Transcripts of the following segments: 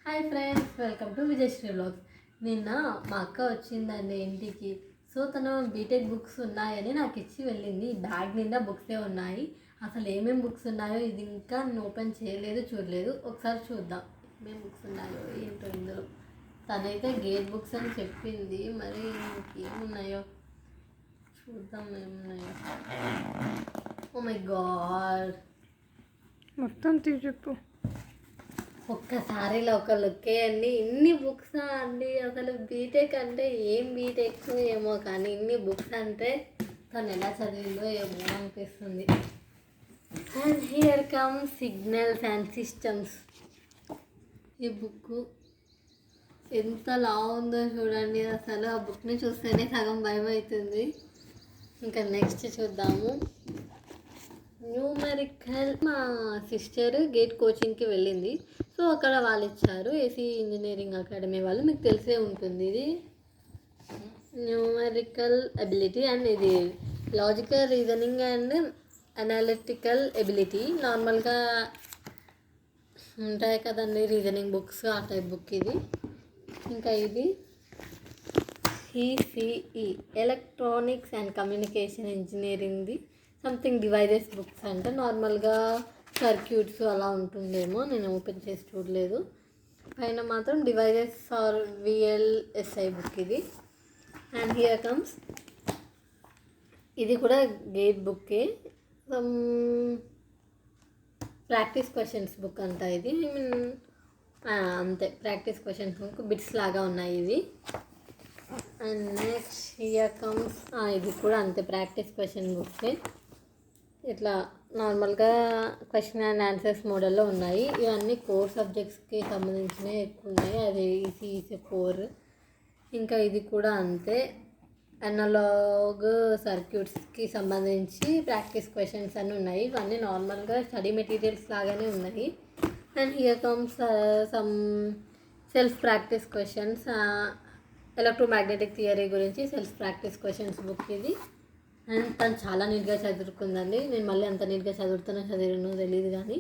Hi friends, welcome to Vijayasri vlogs. నిన్న మా అక్క వచ్చిందండి ఇంటికి. సో తను బీటెక్ బుక్స్ ఉన్నాయని నాకు ఇచ్చి వెళ్ళింది. బ్యాగ్ నిండా బుక్సే ఉన్నాయి. అసలు ఏమేమి బుక్స్ ఉన్నాయో ఇది ఇంకా నేను ఓపెన్ చేయలేదు, చూడలేదు. ఒకసారి చూద్దాం ఏమేమి బుక్స్ ఉన్నాయో ఏంటో ఇందులో. తనైతే గేట్ బుక్స్ అని చెప్పింది, మరి ఇంకేమున్నాయో చూద్దాం ఏమున్నాయో. ఓ మై గాడ్, మొత్తం చెప్పు. ఒక్కసారిలో ఒక లుక్ వేయండి. ఇన్ని బుక్స్ అండి, అసలు బీటెక్ అంటే ఏం బీటెక్ ఏమో, కానీ ఇన్ని బుక్స్ అంటే తను ఎలా చదివిందో ఏమో అనిపిస్తుంది. And here come signals and systems. ఈ బుక్ ఎంత లా ఉందో చూడండి. అసలు ఆ బుక్ని చూస్తేనే సగం భయం అవుతుంది. ఇంకా నెక్స్ట్ చూద్దాము. న్యూమెరికల్. మా సిస్టర్ గేట్ కోచింగ్కి వెళ్ళింది, సో అక్కడ వాళ్ళు ఇచ్చారు. ఏసీ ఇంజనీరింగ్ అకాడమీ వాళ్ళు, మీకు తెలిసే ఉంటుంది. ఇది న్యూమెరికల్ ఎబిలిటీ అండ్ ఇది logical reasoning and analytical ability. నార్మల్గా ఉంటాయి కదండి రీజనింగ్ బుక్స్, ఆ టైప్ బుక్ ఇది. ఇంకా ఇది ఈసీఈ ఎలక్ట్రానిక్స్ అండ్ కమ్యూనికేషన్ ఇంజనీరింగ్ది సంథింగ్ డివైజెస్ బుక్స్ అంటే నార్మల్గా సర్క్యూట్స్ అలా ఉంటుందేమో, నేను ఓపెన్ చేసి చూడలేదు. పైన మాత్రం డివైజెస్ ఆర్ విఎల్ఎస్ఐ బుక్ ఇది. అండ్ హియర్ కమ్స్, ఇది కూడా గేట్ బుక్కే. ప్రాక్టీస్ క్వశ్చన్స్ బుక్ అంట ఇది. అంతే, ప్రాక్టీస్ క్వశ్చన్స్ బుక్, బిట్స్ లాగా ఉన్నాయి ఇవి. అండ్ నెక్స్ట్ హియర్ కమ్స్, ఇది కూడా అంతే, ప్రాక్టీస్ క్వశ్చన్ బుక్సే. ఇట్లా నార్మల్గా క్వశ్చన్ అండ్ ఆన్సర్స్ మోడల్లో ఉన్నాయి. ఇవన్నీ కోర్ సబ్జెక్ట్స్కి సంబంధించినవి ఎక్కువ ఉన్నాయి. అది ఈసీ 4. ఇంకా ఇది కూడా అంతే, అనలాగ్ సర్క్యూట్స్కి సంబంధించి ప్రాక్టీస్ క్వశ్చన్స్ అన్నీ ఉన్నాయి. ఇవన్నీ నార్మల్గా స్టడీ మెటీరియల్స్ లాగానే ఉన్నాయి. And here comes some self practice questions, electromagnetic theory గురించి సెల్ఫ్ ప్రాక్టీస్ క్వశ్చన్స్ బుక్ ఇది. అండ్ తను చాలా నీట్గా చదువుకుందండి. నేను మళ్ళీ అంత నీట్గా చదివినో తెలియదు, కానీ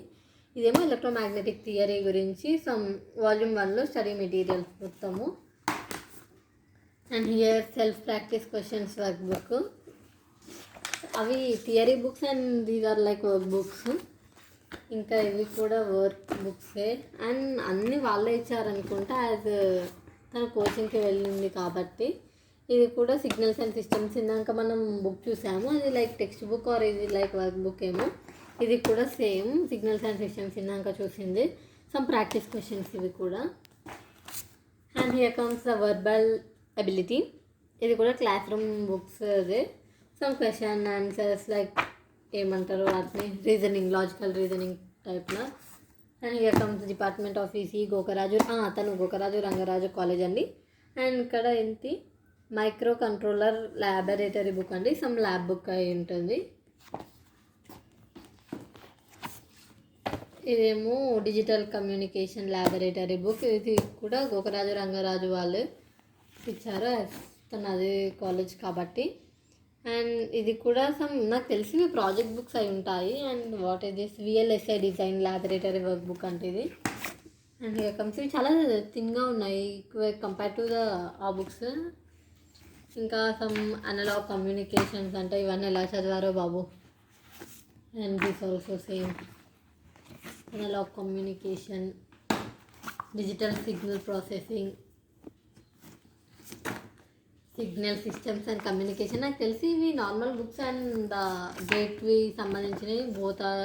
ఇదేమో ఎలక్ట్రోమాగ్నెటిక్ థియరీ గురించి సమ్ వాల్యూమ్ 1లో స్టడీ మెటీరియల్స్ మొత్తము. And here self practice questions workbook. అవి theory books and these are like workbooks. ఇంకా ఇవి కూడా వర్క్ బుక్సే. అండ్ అన్నీ వాళ్ళే ఇచ్చారనుకుంటా, యాజ్ తను కోచింగ్కి వెళ్ళింది కాబట్టి. ఇది కూడా సిగ్నల్స్ అండ్ సిస్టమ్స్. ఇందాక మనం బుక్ చూసాము, అది లైక్ టెక్స్ట్ బుక్ ఆర్ ఇది లైక్ వర్క్ బుక్ ఏమో. ఇది కూడా సేమ్ సిగ్నల్స్ అండ్ సిస్టమ్స్ ఇందాక చూసింది. సమ్ ప్రాక్టీస్ క్వశ్చన్స్ ఇవి కూడా. And here comes the verbal ability. ఇది కూడా క్లాస్ రూమ్ బుక్స్. అదే సమ్ క్వశ్చన్ ఆన్సర్స్ లైక్ ఏమంటారు వాటిని, రీజనింగ్, లాజికల్ రీజనింగ్ టైప్లో. And here comes department of EC Gokaraju. తను గోకరాజు రంగరాజు కాలేజ్ అండి. అండ్ ఇక్కడ ఏంటి, మైక్రో కంట్రోలర్ ల్యాబొరేటరీ బుక్ అండి. సమ్ ల్యాబ్ బుక్ అయి ఉంటుంది. ఇదేమో డిజిటల్ కమ్యూనికేషన్ ల్యాబొరేటరీ బుక్. ఇది కూడా గోకరాజు రంగరాజు వాళ్ళు ఇచ్చారు, తను అదే కాలేజ్ కాబట్టి. అండ్ ఇది కూడా సమ్ నాకు తెలిసి ప్రాజెక్ట్ బుక్స్ అయి ఉంటాయి. And what is this, VLSI design laboratory workbook అంటే ఇది. అండ్ ఇక కమ్స్ ఇవి చాలా థిన్గా ఉన్నాయి కంపేర్ టు ఆ బుక్స్. ఇంకా సమ్ అనలాగ్ కమ్యూనికేషన్స్ అంటే ఇవన్నీ ఎలా చదివారో బాబు. And this also same analog communication, digital signal processing, signal systems and communication. నాకు తెలిసి ఇవి నార్మల్ బుక్స్ అండ్ గేట్వి సంబంధించినవి బోత్ ఆర్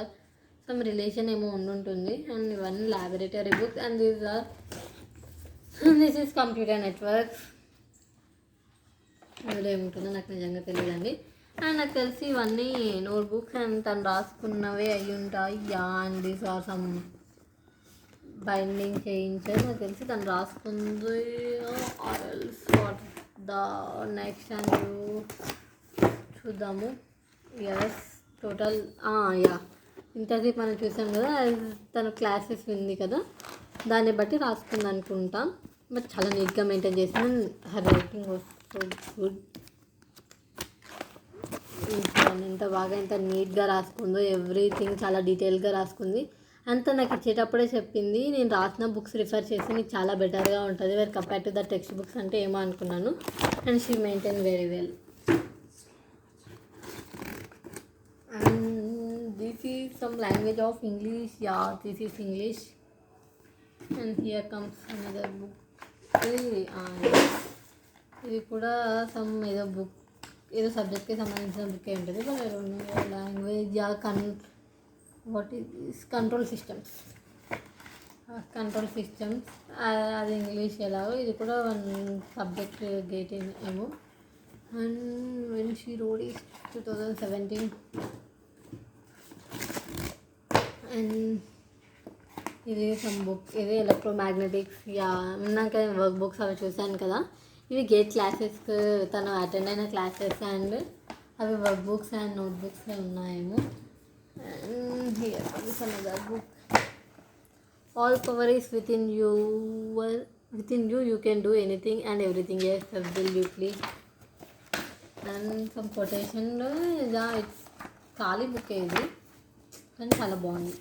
సమ్ రిలేషన్ ఏమో ఉండుంటుంది. అండ్ ఇవన్నీ laboratory books. And this is computer networks. అందులో ఏముంటుందో నాకు నిజంగా తెలియదండి. అండ్ నాకు తెలిసి ఇవన్నీ నోట్బుక్స్ అండ్ తను రాసుకున్నవే అయ్యి ఉంటాయి. And these are some binding చేయించారు, నాకు తెలిసి తను రాసుకుంది. ఆర్ఎల్స్ వాట్ ద నెక్స్ట్ అండ్ చూద్దాము. ఎస్ టోటల్ ఇంతసేపు మనం చూసాం కదా, తను క్లాసెస్ వింది కదా, దాన్ని బట్టి రాసుకుంది అనుకుంటా. బట్ చాలా నీట్గా మెయింటైన్ చేసింది. Her writing was so good. ఎంత బాగా ఎంత నీట్గా రాసుకుందో, ఎవ్రీథింగ్ చాలా డీటెయిల్గా రాసుకుంది. అంతా నాకు ఇచ్చేటప్పుడే చెప్పింది, నేను రాసిన బుక్స్ రిఫర్ చేసి నీకు చాలా బెటర్గా ఉంటుంది where compare to the textbooks అంటే ఏమో అనుకున్నాను. And she maintain very well. And this is some language of English. Yeah, this is English. And here comes another book. ఇది కూడా సమ్ ఏదో బుక్, ఏదో సబ్జెక్ట్కి సంబంధించిన బుక్ ఉంటుంది. But language what is this, control systems. అది English ఎలాగో ఇది కూడా వన్ సబ్జెక్ట్ గేట్ ఏమో. And when she road is 2017. And ఇది సమ్ బుక్, ఇది ఎలక్ట్రోమాగ్నెటిక్స్. యా, ఇందాక వర్క్ బుక్స్ అవి చూశాను కదా, ఇవి గేట్ క్లాసెస్ తను అటెండ్ అయిన క్లాసెస్ అండ్ అవి వర్క్ బుక్స్ అండ్ నోట్ బుక్స్లో ఉన్నాయేమో. And here comes another book. All power is with in you, you can do anything and everything. Yes, absolutely. And some quotation. It's ఖాళీ book ఇది కానీ చాలా బాగుంది.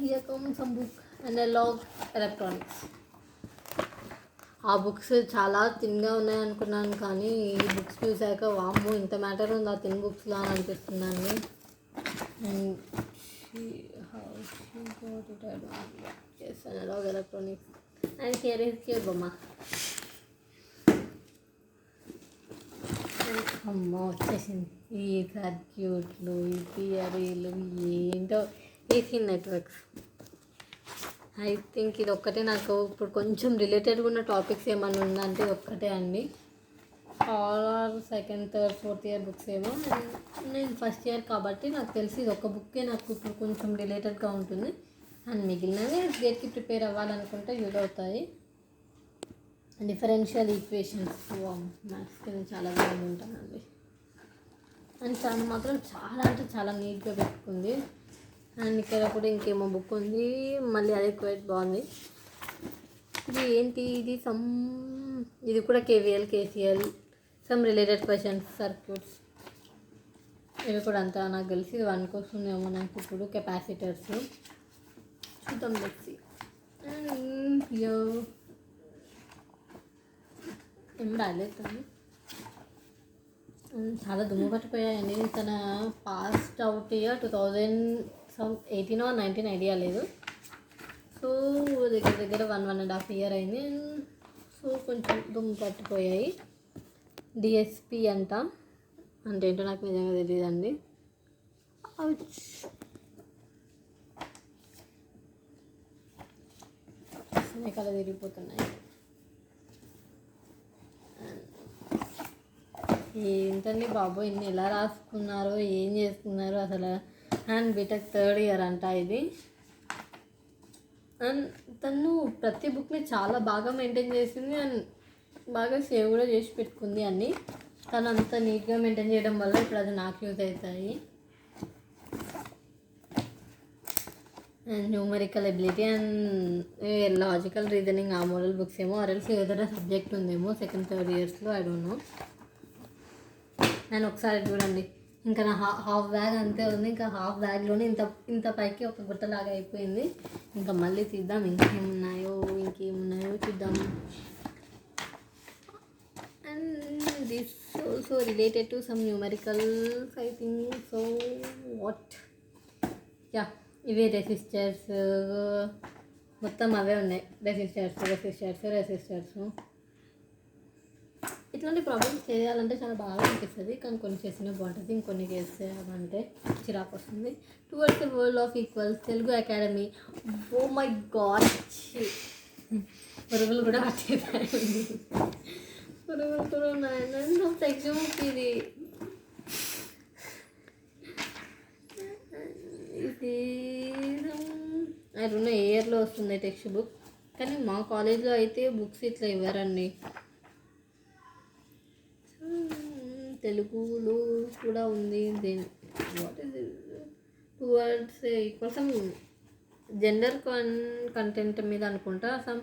Here comes some book, Analog Electronics. ఆ books చాలా థిన్గా ఉన్నాయి అనుకున్నాను, కానీ ఈ బుక్స్ చూసాక వామ్మో ఇంత మ్యాటర్ ఉంది ఆ థిన్ బుక్స్లో అని అనిపిస్తుందండి. And Analog Electronics. And here is cute బొమ్మ. అమ్మ వచ్చేసింది. ఈ సర్క్యూట్లు, ఈ థియరీలు, ఏంటో ఏసీ నెట్వర్క్స్. ఐ థింక్ ఇది ఒక్కటే నాకు ఇప్పుడు కొంచెం రిలేటెడ్గా ఉన్న టాపిక్స్ ఏమన్నా ఉందంటే ఇది ఒక్కటే అండి. All are second, third, fourth year books ఏమో. నేను ఫస్ట్ ఇయర్ కాబట్టి నాకు తెలిసి ఇది ఒక బుక్కే నాకు ఇప్పుడు కొంచెం రిలేటెడ్గా ఉంటుంది. అండ్ మిగిలినవి గేట్కి ప్రిపేర్ అవ్వాలనుకుంటే యూజ్ అవుతాయి. డిఫరెన్షియల్ ఈక్వేషన్స్, మ్యాథ్స్కి నేను చాలా బాగా ఉంటానండి. అండ్ తను మాత్రం చాలా అంటే చాలా నీట్గా పెట్టుకుంది. అండ్ ఇక్కడ కూడా ఇంకేమో బుక్ ఉంది, మళ్ళీ అదే క్వైట్ బాగుంది. ఇది ఏంటి, ఇది కూడా KVL, KCL, some related questions, circuits. ఇవి కూడా అంతా నాకు తెలిసి ఇది 1 వస్తుందేమో నాకు ఇప్పుడు. కెపాసిటర్స్ చూద్దాం, లెట్స్. అండ్ ఏం రాలేదు, చాలా దుమ్ము పట్టిపోయాయండి. తన passed out year 2018 or 19 idea లేదు. సో దగ్గర 1.5 ఇయర్ అయింది. సో కొంచెం దుమ్ము పట్టిపోయాయి. డిఎస్పి అంట, అంటే ఏంటో నాకు నిజంగా తెలియదండి. కళ తిరిగిపోతున్నాయి. ఏంటండి బాబు, ఇన్ని ఎలా రాసుకున్నారో, ఏం చేస్తున్నారు అసలు. అండ్ బీటెక్ 3rd ఇయర్ అంట ఇది. అండ్ తను ప్రతి బుక్ని చాలా బాగా మెయింటైన్ చేసింది అండ్ బాగా సేవ్ కూడా చేసి పెట్టుకుంది అన్నీ. తను అంత నీట్గా మెయింటైన్ చేయడం వల్ల ఇప్పుడు అది నాకు యూజ్ అవుతాయి. And numerical ability and logical reasoning, ఆ మోడల్ బుక్స్ ఏమో. ఆర్ఎల్స్ ఏదైనా సబ్జెక్ట్ ఉందేమో సెకండ్, థర్డ్ ఇయర్స్లో, ఐ డోంట్ నో. నేను ఒకసారి చూడండి, ఇంకా నా హాఫ్ బ్యాగ్ అంతే ఉంది. ఇంకా హాఫ్ బ్యాగ్లోనే ఇంత పైకి ఒక గుట్టలాగా అయిపోయింది. ఇంకా మళ్ళీ తీద్దాం, ఇంకేమున్నాయో చూద్దాం. And this also related to some numericals I think. So what, yeah, ఇవే రెసిస్టర్స్, మొత్తం అవే ఉన్నాయి. రెసిస్టర్స్. ఇట్లాంటి ప్రాబ్లమ్స్ చేయాలంటే చాలా బాగా అనిపిస్తుంది, కానీ కొన్ని చేసినా బాగుంటుంది, ఇంకొన్ని చేసేయాలంటే చిరాకు వస్తుంది. Towards the world of equals, Telugu Academy. Oh my God, పురుగులు కూడా వచ్చేసాయండి. పురుగులు కూడా ఉన్నాయండి. టెక్స్ట్ బుక్ ఇది ఐ డోంట్ నో ఏ ఇయర్లో వస్తుంది టెక్స్ట్ బుక్, కానీ మా కాలేజ్లో అయితే బుక్స్ ఇట్లా ఇవ్వరండి. తెలుగులో కూడా ఉంది. Then what is towards equal some gender content మీద అనుకుంటా. Some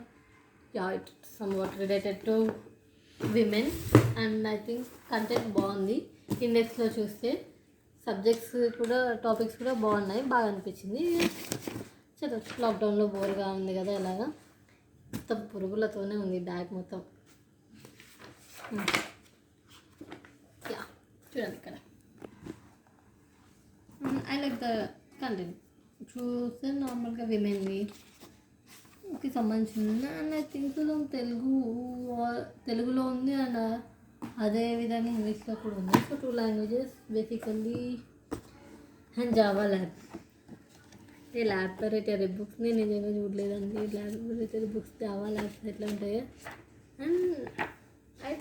what related to women. And I think content బాగుంది. ఇండెక్స్లో చూస్తే సబ్జెక్ట్స్ కూడా టాపిక్స్ కూడా బాగున్నాయి, బాగా అనిపించింది. చలో లాక్డౌన్లో బోర్గా ఉంది కదా, ఎలాగా మొత్తం పురుగులతోనే ఉంది బ్యాగ్ మొత్తం. యా చూడండి ఇక్కడ. I like the content. చూస్తే నార్మల్గా విమెన్కి సంబంధించిన అండ్ ఐ థింక్ తెలుగులో ఉంది అండ్ అదే విధంగా ఇంగ్లీష్లో కూడా ఉంది. So 2 languages basically. And Java lab. ఈ ల్యాబొరేటరీ బుక్స్ నేను నిజంగా చూడలేదండి. ల్యాబొరేటరీ బుక్స్ జావా ల్యాబ్స్ ఎట్లా ఉంటాయో. And I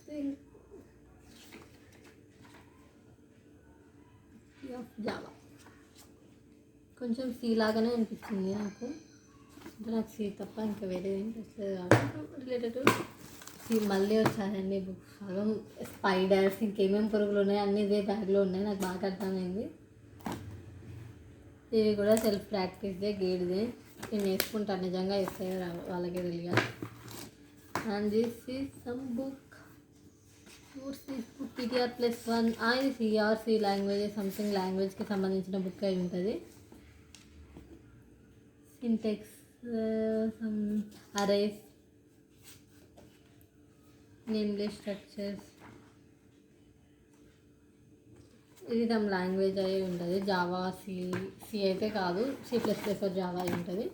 think of Java కొంచెం సి లాగానే అనిపించింది నాకు. అంటే నాకు సి తప్ప ఇంకా వేరే ఇంట్రెస్ట్ లేదు కాబట్టి రిలేటెడ్ టు సి మళ్ళీ వచ్చారండి బుక్స్. సగం స్పైడర్స్ ఇంకేమేమి పురుగులు ఉన్నాయి అన్నీ ఇదే బ్యాగ్లో ఉన్నాయి. నాకు బాగా అర్థమైంది. ఇవి కూడా సెల్ఫ్ ప్రాక్టీస్దే, గైడ్దే. నేను వేసుకుంటాను, నిజంగా వేస్తే వాళ్ళకే తెలియాలి. And this is some book PTR+1. ఇది సిఆర్సి లాంగ్వేజ్ సంథింగ్ లాంగ్వేజ్కి సంబంధించిన బుక్ అయి ఉంటుంది. Sintex, some arrays, nameless structures. ఇది సమ్ లాంగ్వేజ్ అయి ఉంటుంది. జావా సి అయితే కాదు, C++ జావా అయి ఉంటుంది.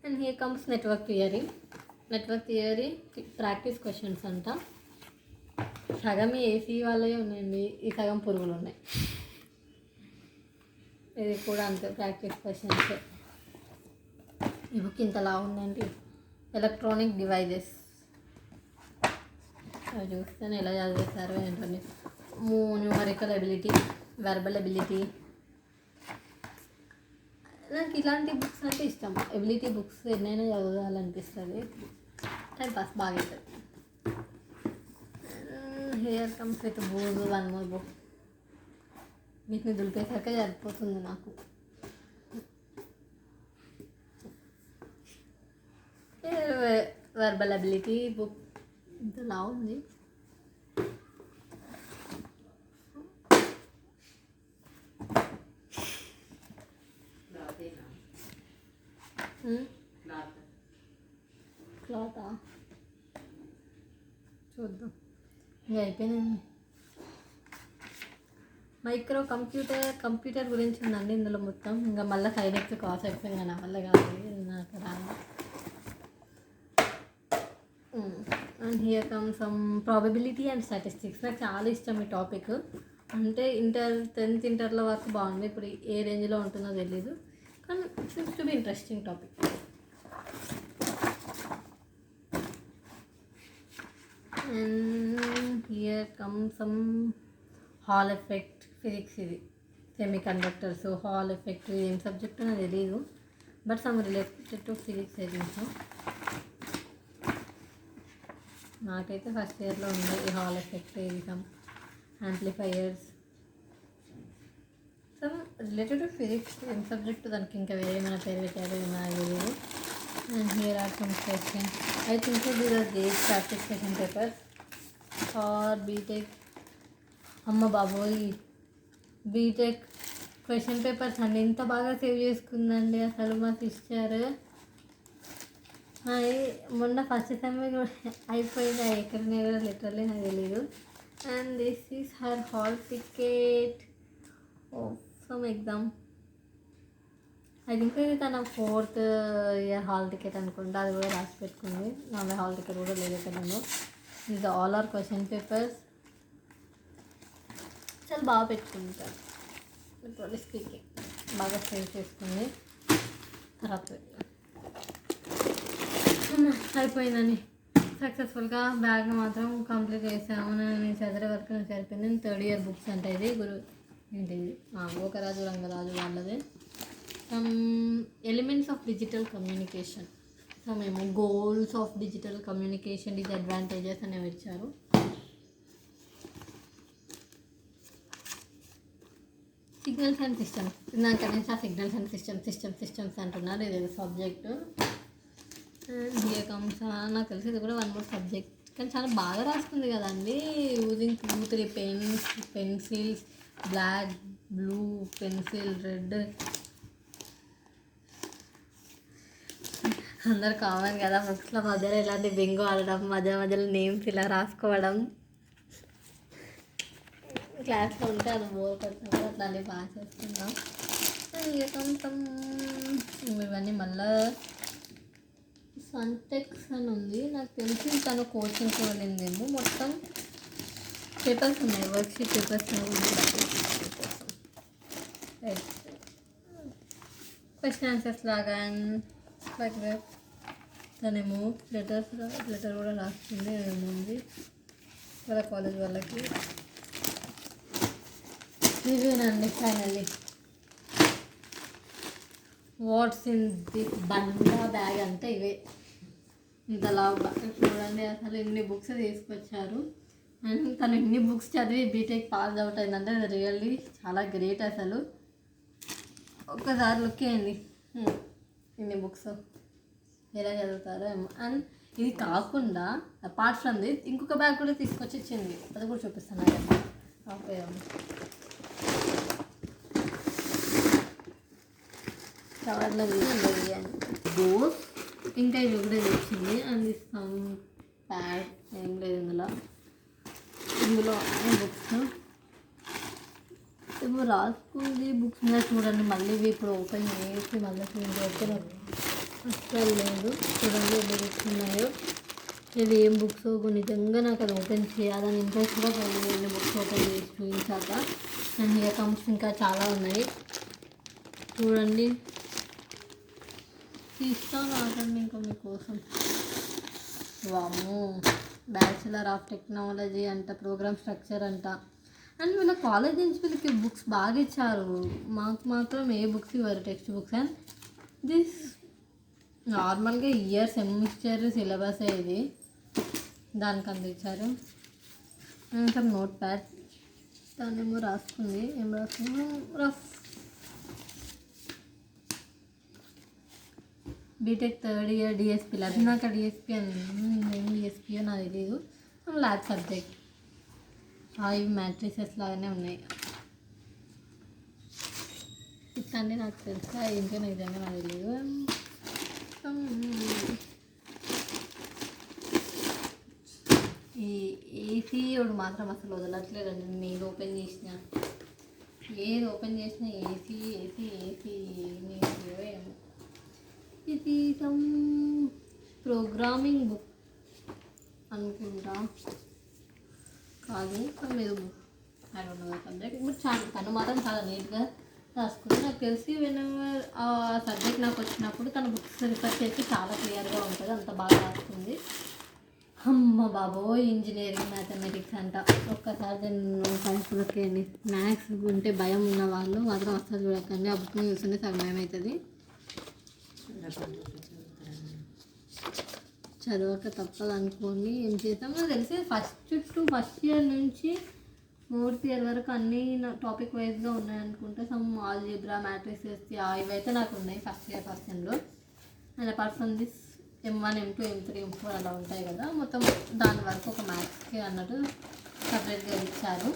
And here comes network theory. Network theory practice questions అంట. సగం ఏసీ వాళ్ళే ఉన్నాయండి, ఈ సగం పురుగులు ఉన్నాయి. ఇది కూడా అంతే, ప్రాక్టీస్ క్వశ్చన్స్. ఈ బుక్ ఇంతలా ఉందండి. ఎలక్ట్రానిక్ డివైజెస్ అవి చూస్తే ఎలా చదివేస్తారో ఏంటండి. Numerical ability, verbal ability. నాకు ఇలాంటి బుక్స్ అంటే ఇష్టం. ఎబిలిటీ బుక్స్ ఎన్నైనా చదవాలనిపిస్తుంది, టైం పాస్ బాగా అవుతుంది. హియర్ కమ్స్ విత్ బూజు 1 more బుక్. వీటిని దులిపేసాక సరిపోతుంది నాకు. వెర్బల్ అబిలిటీ బుక్ ఇంతలా ఉంది. క్లాతా చూద్దాం. ఇంకా అయిపోయిందండి. మైక్రో కంప్యూటర్ గురించి ఉందండి ఇందులో మొత్తం. ఇంకా మళ్ళీ సైడ్ ఎక్స్ కాస్ ఎక్స్ ఇంకా నా వల్ల కాదు, నాకు రాదు. And here come some probability and statistics. నాకు చాలా ఇష్టం ఈ టాపిక్. అంటే 10th ఇంటర్లో వరకు బాగుంది, ఇప్పుడు ఏ రేంజ్లో ఉంటుందో తెలీదు, కానీ seems to be interesting topic. And here comes some Hall effect physics. ఇది సెమీ కండక్టర్స్, హాల్ ఎఫెక్ట్ ఏం సబ్జెక్ట్ నాకు తెలీదు, but some related to physics అయితే. నాకైతే ఫస్ట్ ఇయర్లో ఉంది ఈ హాల్ ఎఫెక్ట్. ఇది some amplifiers, some related to physics ఏం సబ్జెక్ట్, దానికి ఇంకా వేరే ఏమైనా పేరు పెట్టారు నాకు తెలియదు. And here are some questions. I think so these are great practice question papers for BTech. అమ్మ బాబోయ్, బీటెక్ క్వశ్చన్ పేపర్స్ అన్ని ఎంత బాగా సేవ్ చేసుకుందండి అసలు మా సిస్టర్. మొన్న ఫస్ట్ సెమ్ కూడా అయిపోయింది, ఎక్కడనే కూడా లిటరల్లీ నాకు తెలియదు. And this is her hall ticket of some exam. I think ఇది తన 4th year హాల్ టికెట్ అనుకుంటా, అది కూడా రాసి పెట్టుకుంది. నా హాల్ టికెట్ కూడా లేదు ఎక్కడో. ఇది ఆల్ ఆర్ క్వశ్చన్ పేపర్స్. చాలా బాగా పెట్టుకుంటారు, లిటరల్లీ స్పీకింగ్ బాగా సేవ్ చేసుకుంది. తర్వాత అయిపోయిందని సక్సెస్ఫుల్గా బ్యాగ్ మాత్రం కంప్లీట్ చేసాము. నేను చదివే వరకు నాకు సరిపోయింది. 3rd year బుక్స్ అంటే ఇది ఏంటిది, గోకరాజు రంగరాజు వాళ్ళదే. Elements of digital communication. So మేము goals of digital communication, disadvantages అనేవి ఇచ్చారు. Signals and systems. నాకు అనేసి సిగ్నల్స్ అండ్ సిస్టమ్స్ అంటున్నారు, ఇది సబ్జెక్టు. అండ్ హియర్ కమ్స్, నాకు తెలిసి ఇది కూడా 1 more సబ్జెక్ట్, కానీ చాలా బాగా రాసుకుంది కదండి. Using 2-3 pens, pencils, black blue pencil, red. అందరు కామన్ కదా బుక్స్లో మధ్యలో ఇలాంటి బింగో ఆడడం, మధ్య మధ్యలో నేమ్స్ ఇలా రాసుకోవడం. క్లాస్లో ఉంటే అది బోర్ కొట్టినప్పుడు అట్లాంటివి బాగా చేస్తున్నాం. ఇక కొంచెం ఇవన్నీ మళ్ళీ సంటెక్స్ అని ఉంది, నాకు తెలిసి తను కోచింగ్కి వెళ్ళిందేమో. మొత్తం పేపర్స్ ఉన్నాయి, వర్క్షీట్ పేపర్స్ క్వశ్చన్ ఆన్సర్స్ లాగా. లైక్ తనేమో లెటర్ కూడా రాస్తుంది ఏముంది వాళ్ళ కాలేజ్ వాళ్ళకి. ఇవేనండి ఫైనల్లీ వాట్స్ ఇన్ దిస్ బండా బ్యాగ్ అంటే ఇవే. ఇంతలా చూడండి, అసలు ఎన్ని బుక్స్ తీసుకొచ్చారు. అండ్ తను ఎన్ని బుక్స్ చదివి బీటెక్ పాస్ అవుట్ అయిందంటే అది రియల్లీ చాలా గ్రేట్. అసలు ఒక్కసారి లుక్ చేయండి ఇన్ని బుక్స్ ఎలా చదువుతారో ఏమో. అండ్ ఇది కాకుండా అపార్ట్ ఫ్రమ్ దిస్ ఇంకొక బ్యాగ్ కూడా తీసుకొచ్చి ఇచ్చింది, అది కూడా చూపిస్తాను. ఓకే, కవర్లో బోస్ ఇంకా ఇవి కూడా తెచ్చింది. అండ్ సమ్ ప్యాడ్ ఏం లేదు ఇందులో అన్ని బుక్స్ ఏమో రాసుకుంది. బుక్స్ మీద చూడండి, మళ్ళీ ఇవి ఇప్పుడు ఓపెన్ చేసి మళ్ళీ ఓపెన్ అస్సలు లేదు. చూడండి ఎన్ని బుక్స్ ఉన్నాయో, ఇది ఏం బుక్స్ నిజంగా నాకు అది ఓపెన్ చేయాలని ఇంట్రెస్ట్ కూడా పోయింది ఎన్ని బుక్స్ ఓపెన్ చేసి చూపించాక. అండ్ ఇక కమ్స్ ఇంకా చాలా ఉన్నాయి చూడండి, తీస్తాను ఆగండి ఇంకా మీకోసం. వాము, బ్యాచిలర్ ఆఫ్ టెక్నాలజీ అంట, ప్రోగ్రామ్ స్ట్రక్చర్ అంట. అండ్ వీళ్ళ కాలేజ్ నుంచి వీళ్ళకి బుక్స్ బాగా ఇచ్చారు, మాకు మాత్రం ఏ బుక్స్ ఇవ్వరు, టెక్స్ట్ బుక్స్. అండ్ దిస్ నార్మల్గా ఇయర్ సెమిస్టర్ సిలబస్ ఇది, దానికి అందించారు. ఇంకా నోట్ ప్యాడ్ దాన్నేమో రాసుకుంది, ఏం రాసుకుంది rough. BTech third year DSP lab, నాకు డిఎస్పీ అని ఏం డిఎస్పీయో నాకు తెలియదు. ల్యాబ్ సబ్జెక్ట్ అవి మ్యాట్రిసెస్ లాగానే ఉన్నాయి. ఇట్లా నాకు తెలుసా ఏంటో నిజంగా నాకు తెలియదు. ఈ ఏసీ ఒకటి మాత్రం అసలు వదలట్లేదండి, నేను ఓపెన్ చేసిన ఏది ఓపెన్ చేసినా ఏసీ ఏసీ ఏసీ ఏమో. ఇది సమ్ ప్రోగ్రామింగ్ బుక్ అనుకుంటా, కాదు మీద book I don't no subject. But చాలా తను మాత్రం చాలా నీట్గా రాసుకుంది. నాకు తెలిసి వెనెవర్ ఆ సబ్జెక్ట్ నాకు వచ్చినప్పుడు తన బుక్స్ రిఫర్ చేసి చాలా క్లియర్గా ఉంటుంది, అంత బాగా రాసుకుంది. అమ్మ బాబోయ్, ఇంజనీరింగ్ మ్యాథమెటిక్స్ అంట. ఒక్కసారి నేను సైన్స్ చూడకండి, మ్యాథ్స్ ఉంటే భయం ఉన్న వాళ్ళు మాత్రం అస్సలు చూడకండి, ఆ బుక్ని చూస్తుంటే సగం ఏమవుతుంది. చదవక తప్పదు అనుకోండి, ఏం చేస్తాం. నాకు తెలిసి ఫస్ట్ ఇయర్ నుంచి 4th ఇయర్ వరకు అన్నీ టాపిక్ వైజ్గా ఉన్నాయనుకుంటే. సమ్ ఆల్జీబ్రా, మ్యాట్రిసెస్ ఇవైతే నాకు ఉన్నాయి ఫస్ట్ ఇయర్ ఫస్ట్ సెమ్లో. And apart from this M1 M2 M3 M4 అలా ఉంటాయి కదా, మొత్తం దాని వరకు ఒక మ్యాథ్స్కి అన్నట్టు సపరేట్గా ఇచ్చారు.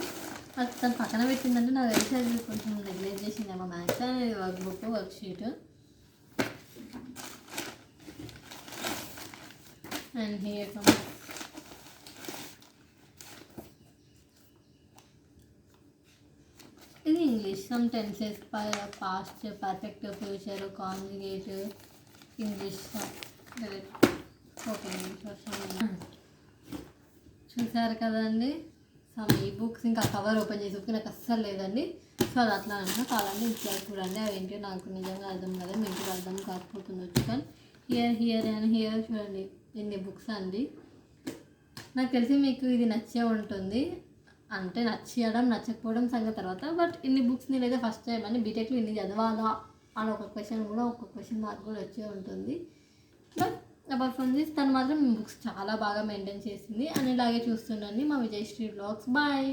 అది తను పక్కన పెట్టిందంటే నాకు తెలిసి అది కొంచెం నెగ్లెక్ట్ చేసిందేమో మ్యాథ్స్. అనేది work book, work sheet. And here comes ఇది English, some tenses, past, perfect, future, conjugate, English, okay చూసారు కదండి. సమ్ ఈ బుక్స్ ఇంకా కవర్ ఓపెన్ చేసి బుక్ నాకు అస్సలు లేదండి. సో అది అట్లా అంటే కావాలంటే ఇట్లా చూడండి, అవి ఏంటో నాకు నిజంగా అర్థం కదా, మీకు కూడా అర్థం కాకపోతుండొచ్చు. కానీ హియర్ అండ్ హియర్ చూడండి ఎన్ని బుక్స్ అండి. నాకు తెలిసి మీకు ఇది నచ్చే ఉంటుంది, అంటే నచ్చడం నచ్చకపోవడం సంగతి తర్వాత. బట్ ఇన్ని బుక్స్ నేనైతే ఫస్ట్ టైం అని బీటెక్లో ఇన్ని చదవాలా అని ఒక క్వశ్చన్ మార్క్ కూడా వచ్చే ఉంటుంది. బట్ అపార్ట్ ఫ్రమ్ దిస్ తను మాత్రం బుక్స్ చాలా బాగా మెయింటైన్ చేసింది. అని ఇలాగే చూస్తుండండి మా విజయశ్రీ వ్లాగ్స్. బాయ్.